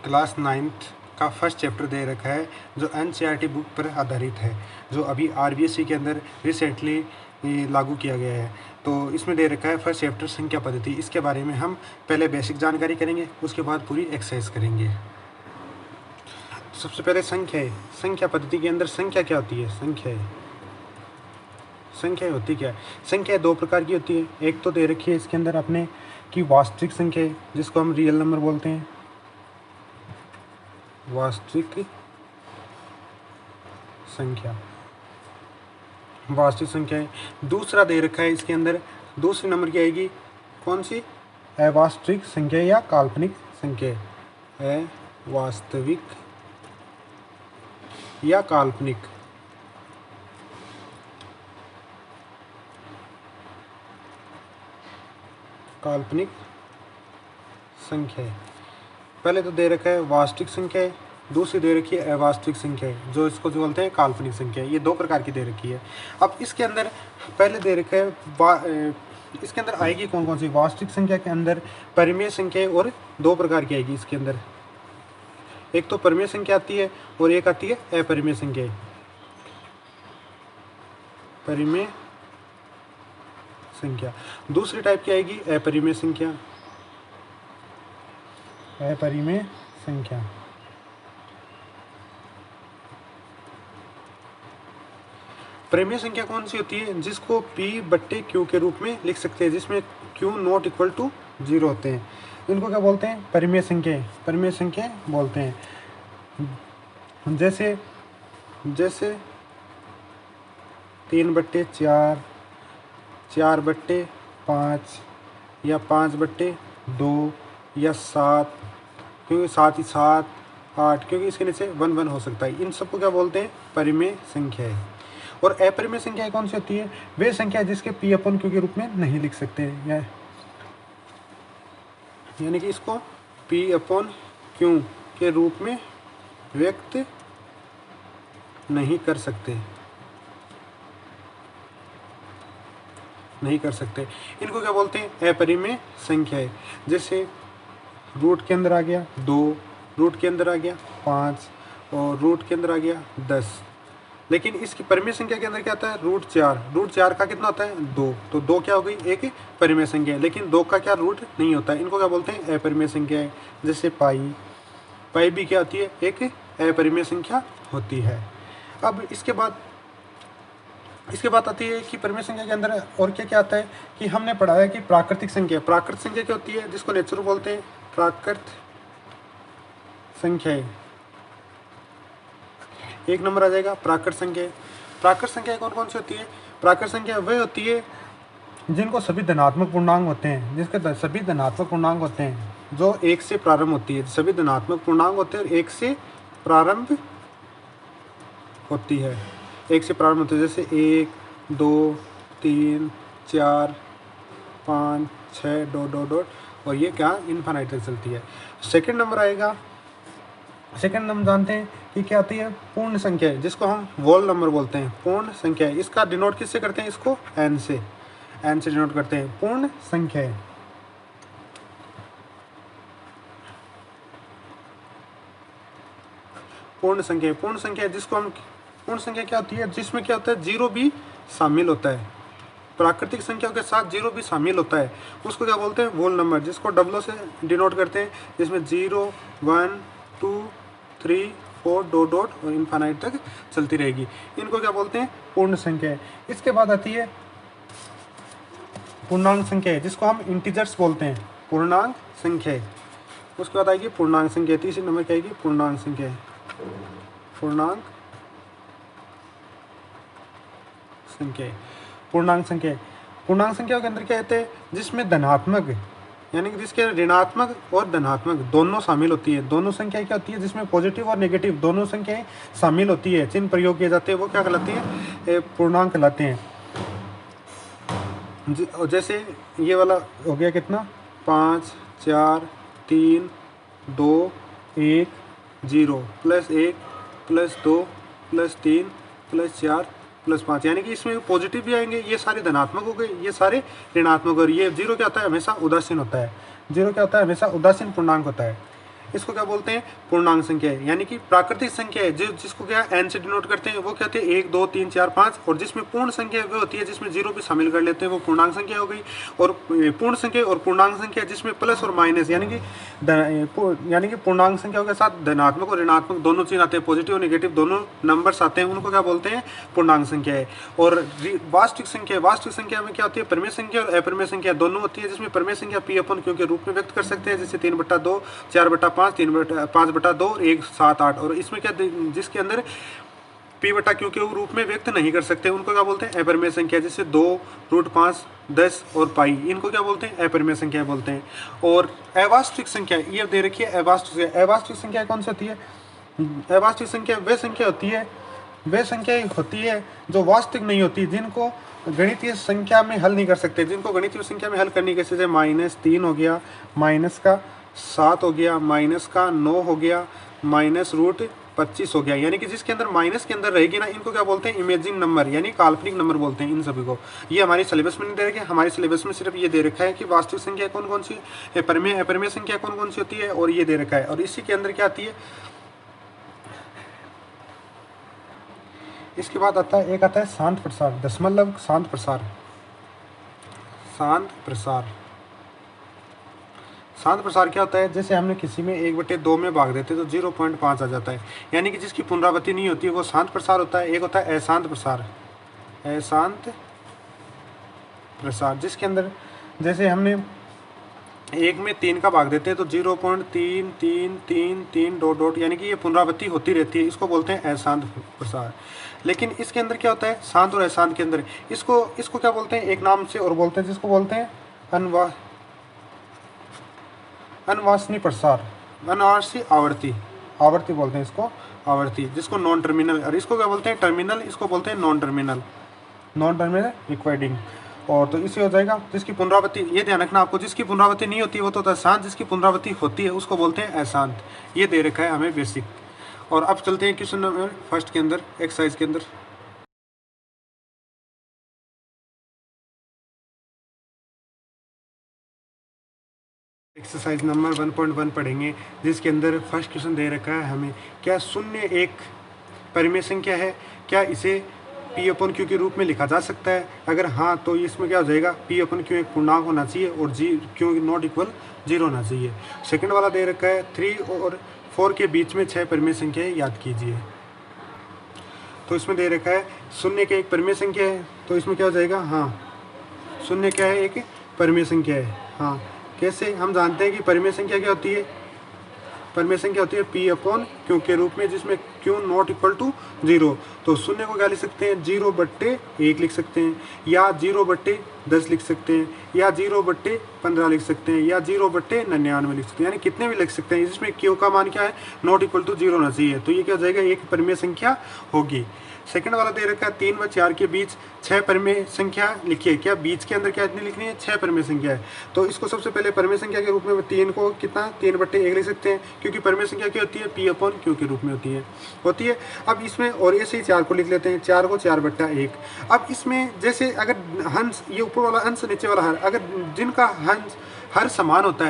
Class 9th का first chapter दे रखा है जो एनसीईआरटी बुक पर आधारित है, जो अभी आरबीएसई के अंदर रिसेंटली लागू किया गया है। तो इसमें दे रखा है फर्स्ट चैप्टर संख्या पद्धति। इसके बारे में हम पहले बेसिक जानकारी करेंगे, उसके बाद पूरी एक्सरसाइज करेंगे। सबसे पहले संख्या पद्धति के अंदर संख्या क्या होती है? संख्या होती क्या है? संख्या दो प्रकार की होती है। एक तो दे रखी है इसके अंदर अपने की वास्तविक संख्या है, जिसको हम रियल नंबर बोलते हैं, वास्तविक संख्या है। दूसरा दे रखा है इसके अंदर, दूसरे नंबर की आएगी कौन सी? अवास्तविक संख्या या काल्पनिक संख्या। अवास्तविक या काल्पनिक संख्या है। पहले तो दे रखा है वास्तविक संख्या है, दूसरी दे रखी है अवास्तविक संख्या है, जो इसको जो बोलते हैं काल्पनिक संख्या है। ये दो प्रकार की दे रखी है। अब इसके अंदर पहले दे रखा है इसके अंदर आएगी कौन कौन सी? वास्तविक संख्या के अंदर परिमेय संख्या और दो प्रकार की आएगी इसके अंदर। एक तो परिमेय संख्या आती है और एक आती है अपरिमेय संख्या। परिमेय संख्या। दूसरी टाइप की आएगी अपरिमेय संख्या। अपरिमेय संख्या। परिमेय संख्या कौन सी होती है? जिसको P/Q के रूप में लिख सकते हैं, जिसमें Q नॉट इक्वल टू 0 होते हैं। इनको क्या बोलते हैं? परिमेय संख्या। परिमेय संख्या बोलते हैं। जैसे 3/4, 4/5 या 5/2 या 7, क्योंकि 7 ही 7, 8, क्योंकि इसके नीचे 1 1 हो सकता है। इन सबको क्या बोलते हैं? परिमेय संख्या है। और अपरिमेय संख्या कौन सी होती है? वे संख्या जिसके P/Q के रूप में नहीं लिख सकते हैं, यानी कि इसको P/Q के रूप में व्यक्त नहीं कर सकते। इनको क्या बोलते हैं? अपरिमेय संख्या है। जैसे रूट के अंदर आ गया 2, रूट के अंदर आ गया 5 और रूट के अंदर आ गया 10। लेकिन इसकी परिमेय संख्या के अंदर क्या आता है? √4। √4 का कितना होता है? 2। तो 2 क्या हो गई? एक परिमेय संख्या है, लेकिन 2 का क्या रूट नहीं होता है। इनको क्या बोलते हैं? अपरिमेय संख्या है। जैसे पाई भी क्या होती है? एक अपरिमेय संख्या होती है। अब इसके बाद आती है कि परिमेय संख्या के अंदर और क्या क्या आता है कि हमने पढ़ा है कि प्राकृतिक संख्या क्या होती है? जिसको नेचुरल बोलते हैं, प्राकृत संख्या। एक नंबर आ जाएगा प्राकृत संख्या। प्राकृत संख्या कौन कौन सी होती है? प्राकृत संख्या वह होती है जिनको सभी धनात्मक पूर्णांक होते हैं, जो 1 से प्रारंभ होती है। सभी धनात्मक पूर्णांक होते हैं और 1 से प्रारंभ होती है। जैसे 1 2 3 4 5 6 डॉट और ये क्या इनफाइनाइट तक चलती है। सेकंड नंबर आएगा। सेकंड नंबर जानते हैं कि क्या आती है? पूर्ण संख्या है, जिसको हम वोल नंबर बोलते हैं। पूर्ण संख्या है। इसका डिनोट किससे करते हैं? इसको n से डिनोट करते हैं। पूर्ण संख्या है। पूर्ण संख्या जिसको हम पूर्ण संख्या क्या होती है? जिसमें क्या होता है? 0 भी शामिल होता है। प्राकृतिक संख्याओं के साथ 0 भी शामिल होता है, उसको क्या बोलते हैं? वोल नंबर, जिसको डबलों से डिनोट करते हैं, जिसमें 0 1 2 3 4 डॉट और इनफाइनाइट तक चलती रहेगी। इनको क्या बोलते हैं? पूर्ण संख्या। इसके बाद आती है पूर्णांक संख्या, जिसको हम इंटीजर्स बोलते हैं। पूर्णांक संख्या। उसके बाद आएगी पूर्णांक संख्या। तीसरे नंबर की आएगी पूर्णांक संख्या। पूर्णांक संख्या के अंदर क्या कहते हैं? जिसमें धनात्मक, यानी कि जिसके ऋणात्मक और धनात्मक दोनों शामिल होती है। दोनों संख्याएं क्या होती है? जिसमें पॉजिटिव और नेगेटिव दोनों संख्याएं शामिल होती है, चिन्ह प्रयोग किए जाते हैं, वो क्या कहलाती है? पूर्णांक कहलाते हैं। जैसे ये वाला हो गया कितना? 5 4 3 2 1 0 +1 +2 +3 +4 +5, यानी कि इसमें पॉजिटिव भी आएंगे। ये सारे धनात्मक हो गए, ये सारे ऋणात्मक। और ये 0 क्या होता है? हमेशा उदासीन होता है। 0 क्या होता है? हमेशा उदासीन पूर्णांक होता है। इसको क्या बोलते हैं, पूर्णांक संख्या है। यानी कि प्राकृतिक संख्या है जो जिसको क्या n से डिनोट करते हैं, वो कहते हैं 1 2 3 4 5, और जिसमें पूर्ण संख्या वो होती है जिसमें जीरो भी शामिल कर लेते हैं, वो पूर्णांक संख्या हो गई। और पूर्ण संख्या और पूर्णांक संख्या जिसमें प्लस और माइनस यानी कि पूर्णांक संख्याओं के साथ धनात्मक और ऋणात्मक दोनों चिन्ह आते हैं, पॉजिटिव और नेगेटिव दोनों नंबर्स आते हैं, उनको क्या बोलते हैं, पूर्णांक संख्या है। और वास्तविक संख्या में क्या होती है, परिमेय संख्या और अपरिमेय संख्या दोनों होती है, जिसमें परिमेय संख्या p अपन q के रूप में व्यक्त कर सकते हैं, जैसे 3/2, 4/5, 5/2 और 1 7 8। और इसमें क्या, जिसके अंदर p/q के रूप में व्यक्त नहीं कर सकते, उनको क्या बोलते हैं, अपरिमेय संख्या, जैसे 2√5, 10 और पाई, इनको क्या बोलते हैं, अपरिमेय संख्या बोलते हैं। और अवास्तविक संख्या ये दे रखी है, अवास्तविक संख्या कौन सी होती है, अवास्तविक संख्या वह संख्या होती है जो वास्तविक नहीं होती, जिनको गणितीय संख्या में हल नहीं कर सकते, जिनको गणितीय संख्या में हल करने के, जैसे -3 हो गया, -7 हो गया, -9 हो गया, -√25 हो गया, यानी कि जिसके अंदर माइनस के अंदर रहेगी ना, इनको क्या बोलते हैं, इमेजिंग नंबर यानी काल्पनिक नंबर बोलते हैं इन सभी को। ये हमारी सिलेबस में नहीं दे रखा है, हमारी सिलेबस में सिर्फ ये दे रखा है कि वास्तविक संख्या कौन कौन सी है, अपरिमेय संख्या कौन कौन सी होती है, और ये दे रखा है। और इसी के अंदर क्या आती है, इसके बाद आता है एक आता है शांत प्रसार, दशमलव शांत प्रसार। शांत प्रसार क्या होता है, जैसे हमने किसी में 1/2 में भाग देते तो 0.5 आ जाता है, यानी कि जिसकी पुनरावृत्ति नहीं होती है वो शांत प्रसार होता है। एक होता है अशांत प्रसार, जिसके अंदर जैसे हमने 1 में 3 का भाग देते हैं तो 0.33333 यानी कि ये पुनरावृत्ति होती रहती है, इसको बोलते हैं अशांत प्रसार। लेकिन इसके अंदर क्या होता है, शांत और अशांत के अंदर इसको क्या बोलते हैं, एक नाम से और बोलते हैं, जिसको बोलते हैं अनवासनी प्रसार, अनवासी आवर्ती बोलते हैं इसको, आवर्ती, जिसको नॉन टर्मिनल, और इसको क्या बोलते हैं, टर्मिनल, इसको बोलते हैं नॉन टर्मिनल रिक्वायर्डिंग। और तो इसे हो जाएगा जिसकी पुनरावृत्ति, ये ध्यान रखना आपको, जिसकी पुनरावृत्ति नहीं होती है वो तो होता है शांत, जिसकी पुनरावृत्ति होती है उसको बोलते हैं अशांत। ये दे रखा है हमें बेसिक। और अब चलते हैं क्वेश्चन नंबर फर्स्ट के अंदर, एक्सरसाइज के अंदर। एक्सरसाइज नंबर 1.1 पढ़ेंगे, जिसके अंदर फर्स्ट क्वेश्चन दे रखा है हमें, क्या 0 एक परिमेय संख्या है, क्या इसे p/q के रूप में लिखा जा सकता है, अगर हाँ तो इसमें क्या हो जाएगा, p/q एक पूर्णांक होना चाहिए और q नॉट इक्वल 0 होना चाहिए। सेकंड वाला दे रखा है 3 और 4 के बीच में 6 परिमेय संख्याएं याद कीजिए। तो इसमें दे रखा है 0 के एक परिमेय संख्या है, तो इसमें क्या हो जाएगा, हाँ 0 क्या है, एक परिमेय संख्या है। हाँ कैसे, हम जानते हैं कि परिमेय संख्या क्या होती है, परिमेय संख्या होती है p/q के रूप में, जिसमें q नॉट इक्वल टू 0। तो 0 को क्या लिख सकते हैं, 0/1 लिख सकते हैं, या 0/10 लिख सकते हैं, या 0/15 लिख सकते हैं, या 0/99 लिख सकते हैं, यानी कितने भी लिख सकते हैं, जिसमें q का मान क्या है, नॉट इक्वल टू 0 होना चाहिए। तो ये क्या हो जाएगा, एक परिमेय संख्या होगी। सेकंड वाला दे रखा है 3 व 4 के बीच 6 परिमेय संख्या लिखिए, क्या बीच के अंदर क्या इतनी लिखनी है, 6 परिमेय संख्या है। तो इसको सबसे पहले परिमेय संख्या के रूप में 3 को कितना 3/1 लिख सकते हैं, क्योंकि परिमेय संख्या क्या होती है, p/q के रूप में होती है। अब इसमें और ऐसे ही 4 को लिख लेते हैं, 4 को 4/1। अब इसमें जैसे अगर हंस, ये ऊपर वाला अंश नीचे वाला हर, अगर जिनका हर समान होता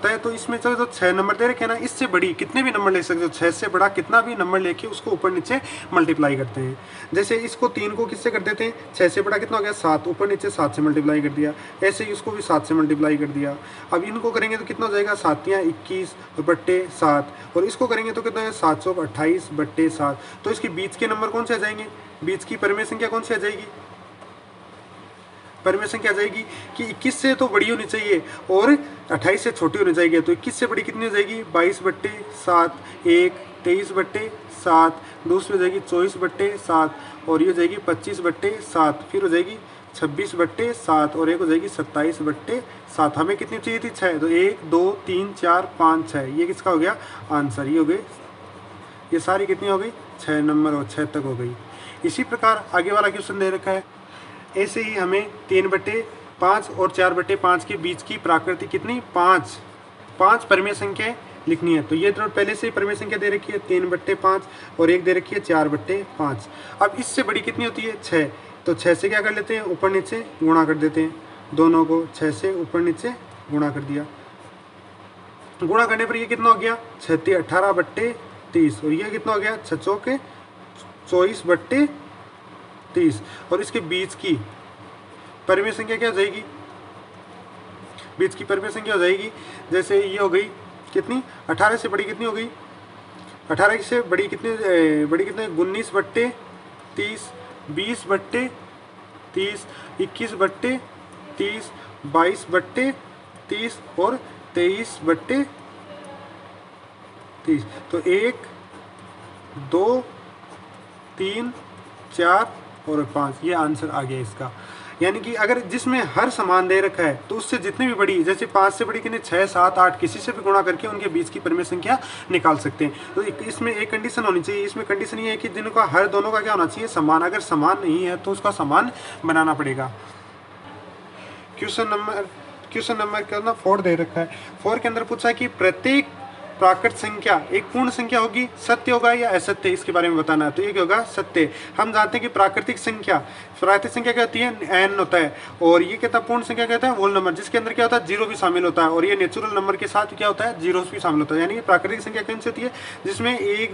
है, तो इसमें जो 6 नंबर दे रखे हैं ना, इससे बड़ी कितने भी नंबर ले सकते हो, 6 से बड़ा कितना भी नंबर लेके उसको ऊपर नीचे मल्टीप्लाई करते हैं। जैसे इसको 3 को किससे कर देते हैं, 6 से बड़ा कितना हो गया 7, ऊपर नीचे 7 से मल्टीप्लाई कर दिया, ऐसे ही उसको भी 7 से मल्टीप्लाई कर दिया। अब इनको करेंगे तो कितना हो जाएगा, 7 या 21/7, और इसको करेंगे तो कितना है 728/7। तो इसके बीच के नंबर कौन से आ जाएंगे, बीच की परिमेय संख्या कौन सी आ जाएगी, परिमेय संख्या आ जाएगी कि 21 से तो बड़ी होनी चाहिए और 28 से छोटी होनी चाहिए। तो 21 से बड़ी कितनी हो जाएगी, 22/7, एक 23/7, दूसरी हो जाएगी 24/7, और ये हो जाएगी 25/7, फिर हो जाएगी 26/7, और एक हो जाएगी 27/7। हमें कितनी चाहिए थी, 6। तो 1 2 3 4 5 6, ये किसका हो गया आंसर, ये हो गए, ये सारी कितनी हो गई, 6 नंबर और 6 तक हो गई। इसी प्रकार आगे वाला क्वेश्चन दे रखा है, ऐसे ही हमें 3/5 और 4/5 के बीच की प्राकृति कितनी, 5 परिमेय संख्या लिखनी है। तो ये तो पहले से ही परिमेय संख्या दे रखी है 3/5, और एक दे रखी है 4/5। अब इससे बड़ी कितनी होती है, 6। तो 6 से क्या कर लेते हैं, ऊपर नीचे गुणा कर देते हैं, दोनों को 6 से ऊपर नीचे गुणा कर दिया। गुणा करने पर ये कितना हो गया 36 18 बट्टे 30 और ये कितना हो गया 6 चौके 24 बट्टे 30 और इसके बीच की परिमेय संख्या क्या हो जाएगी, बीच की परिमेय संख्या हो जाएगी जैसे ये हो गई कितनी 18 से बड़ी कितनी हो गई 18 से बड़ी कितनी 19 बट्टे 30 20 बट्टे 30 21 बट्टे 30 22 बट्टे 30 और 23 बट्टे 30। तो 1 2 3 4 और 5 ये आंसर आ गया इसका। यानी कि अगर जिसमें हर समान दे रखा है तो उससे जितनी भी बड़ी जैसे 5 से बड़ी कितनी 6 7 8 किसी से भी गुणा करके उनके बीच की परिमेय संख्या निकाल सकते हैं। तो इसमें एक कंडीशन होनी चाहिए, इसमें कंडीशन ये है कि जिनका हर दोनों का क्या होना चाहिए समान, अगर समान नहीं है तो उसका समान बनाना पड़ेगा। क्वेश्चन नंबर क्या ना 4 दे रखा है। 4 के अंदर पूछा है कि प्रत्येक प्राकृत संख्या एक पूर्ण संख्या होगी, सत्य होगा या असत्य, इसके बारे में बताना है। तो ये क्या होगा सत्य। हम जानते हैं कि प्राकृतिक संख्या क्या होती है n होता है और ये कहता है पूर्ण संख्या कहता है होल नंबर जिसके अंदर क्या होता है जीरो भी शामिल होता है और ये नेचुरल नंबर के साथ क्या होता है जीरो भी शामिल होता है। यानी कि प्राकृतिक संख्या कौन सी होती है जिसमें 1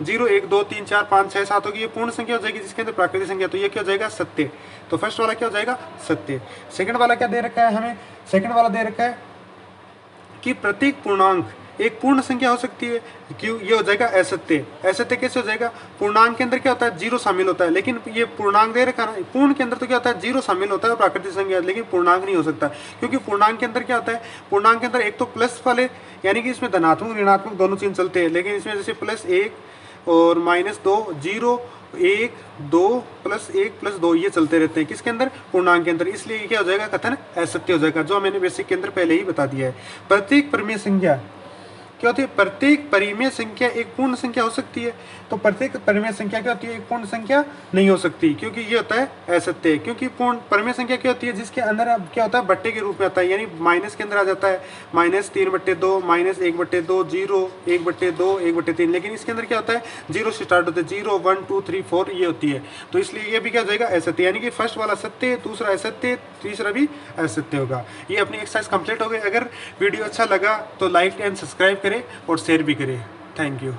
0 1 2 3 4 5 6 7 होगी, ये पूर्ण संख्या हो जाएगी जिसके अंदर प्राकृतिक संख्या। तो ये क्या हो जाएगा सत्य। तो फर्स्ट वाला क्या हो जाएगा सत्य। सेकंड वाला क्या दे रखा है हमें, सेकंड वाला दे रखा है कि प्रत्येक पूर्णांक एक पूर्ण संख्या हो सकती है, क्यों ये हो जाएगा असत्य। असत्य कैसे हो जाएगा, पूर्णांक के अंदर क्या होता है जीरो शामिल होता है, लेकिन ये पूर्णांक दे रखा है पूर्ण के अंदर तो क्या होता है जीरो शामिल होता है प्राकृतिक संख्या, लेकिन पूर्णांक नहीं हो सकता क्योंकि पूर्णांक के अंदर क्या होता है, पूर्णांक के अंदर एक तो प्लस वाले यानी कि इसमें धनात्मक ऋणात्मक दोनों चीज चलते हैं, लेकिन इसमें जैसे +1 और -2 0 1 2 +1 +2 ये चलते रहते हैं किसके अंदर पूर्णांक के अंदर, इसलिए क्या हो जाएगा कथन असत्य हो जाएगा, जो मैंने बेसिक के अंदर पहले ही बता दिया है। प्रत्येक परिमेय संख्या क्या होती है, प्रत्येक परिमेय संख्या एक पूर्ण संख्या हो सकती है, तो प्रत्येक परिमेय संख्या क्या होती है एक पूर्ण संख्या नहीं हो सकती क्योंकि ये होता है असत्य। क्योंकि पूर्ण परिमेय संख्या क्या होती है जिसके अंदर अब क्या होता है बट्टे के रूप में आता है, यानी माइनस के अंदर आ जाता है -3/2 -1/2 0 1/2 1/3, लेकिन इसके अंदर क्या होता है जीरो से स्टार्ट होता है 0 1 2 3 4 ये होती है। तो इसलिए ये भी क्या हो जाएगा असत्य, यानी कि फर्स्ट वाला सत्य दूसरा असत्य तीसरा भी असत्य होगा। ये अपनी एक्सरसाइज कंप्लीट हो गई। अगर वीडियो अच्छा लगा तो लाइक एंड सब्सक्राइब करें और शेयर भी करें। Thank you.